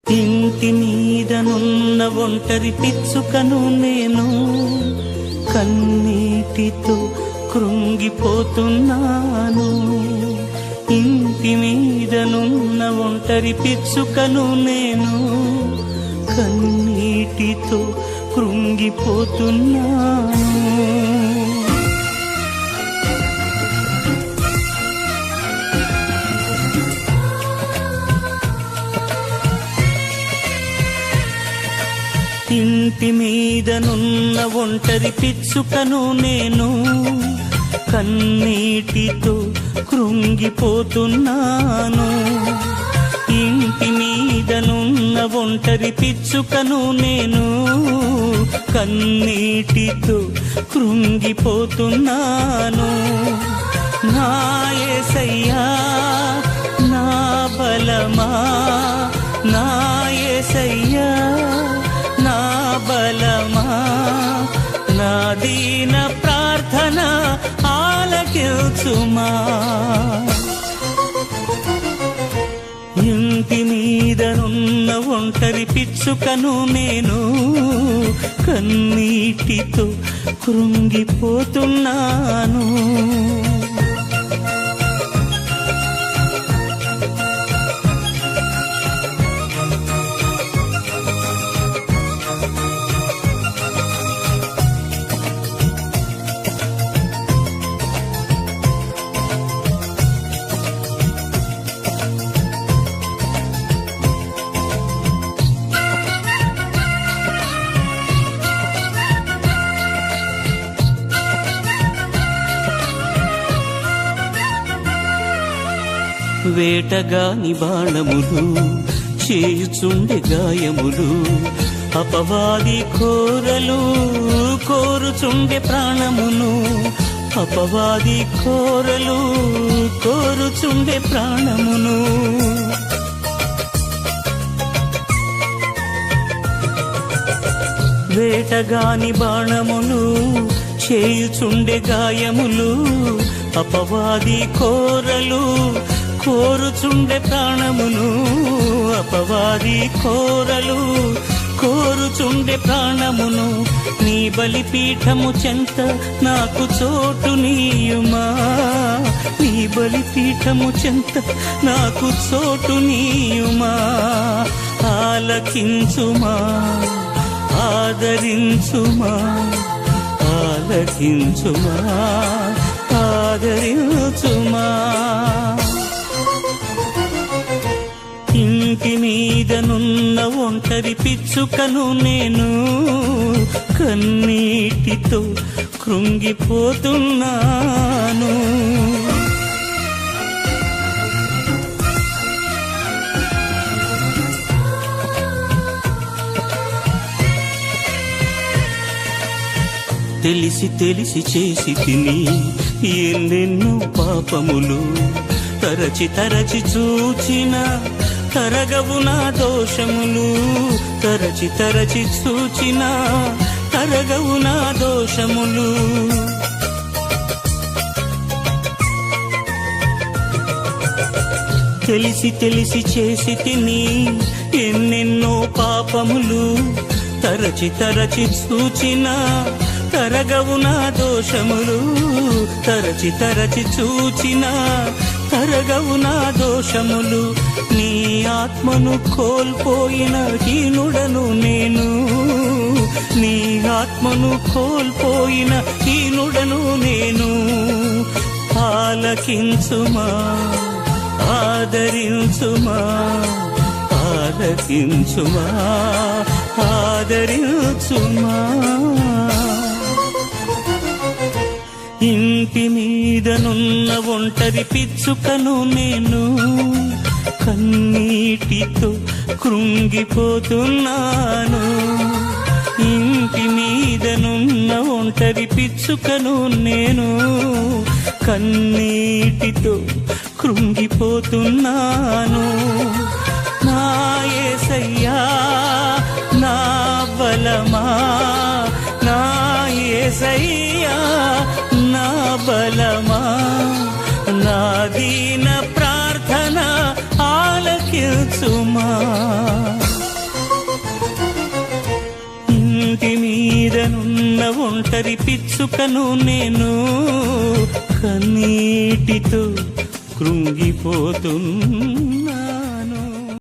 ఇంటి మీదనున్న ఒంటరి పిచ్చుకను నేను, కన్నీటితో కృంగిపోతున్నాను. ఇంటి మీదనున్న ఒంటరి పిచ్చుకను నేను, కన్నీటితో కృంగిపోతున్నాను. ఇంటి మీదనున్న ఒంటరి పిచ్చుకను నేను, కన్నీటితో కృంగిపోతున్నాను. ఇంటి మీదనున్న ఒంటరి పిచ్చుకను నేను, కన్నీటితో కృంగిపోతున్నాను. నా యేసయ్యా నా బలమా, నా యేసయ్యా నా బలమా, నా దీన ప్రార్థన ఆలకించుమా. ఇంటి మీదనున్న ఒంటరి పిచ్చుకను నేను, కన్నీటితో కృంగిపోతున్నాను. వేటగాని బాణములు చేయుచుండె గాయములు, అపవాది కోరలు కోరుచుండె ప్రాణమును. అపవాది కోరలు కోరుచుండె ప్రాణమును. వేటగాని బాణములు చేయుచుండె గాయములు, అపవాది కోరలు కోరుచుండె ప్రాణమును. అపవాది కోరలు కోరుచుండె ప్రాణమును. నీ బలిపీఠము చెంత నాకు చోటు నీయుమా, నీ బలిపీఠము చెంత నాకు చోటు నీయుమా. ఆలకించుమా ఆదరించుమా, ఆలకించుమా ఆదరించుమా. ఇంటి మీదనున్న ఒంటరి పిచ్చుకను నేను, కన్నీటితో కృంగిపోతున్నాను. తెలిసి తెలిసి చేసి తిని ఎన్నెన్నో పాపములు, తరచి తరచి చూచిన తరగవు నా దోషములు. తరచి తరచి చూచిన తరగవు నా దోషములు. తెలిసి తెలిసి చేసి తిని ఎన్నెన్నో పాపములు, తరచి తరచి చూచిన తరగవు నా దోషములు. తరచి తరచి చూచిన తరగవు నా దోషములు. నీ ఆత్మను కోల్పోయిన హీనుడను నేను, నీ ఆత్మను కోల్పోయిన హీనుడను నేను. ఆలకించుమా ఆదరించుమా, ఆలకించుమా ఆదరించుమా. ఇంటి మీదనున్న ఒంటరి పిచ్చుకను నేను, కన్నీటితో కృంగిపోతున్నాను. ఇంటి మీదనున్న ఒంటరి పిచ్చుకను నేను, కన్నీటితో కృంగిపోతున్నాను. నా యేసయ్యా నా బలమా, నా యేసయ్యా నా బలమా, నా దీన ప్రార్థన ఆలకించుమా. ఒంటరి పిచ్చుకను నేను కన్నీటితో కృంగిపోతున్నా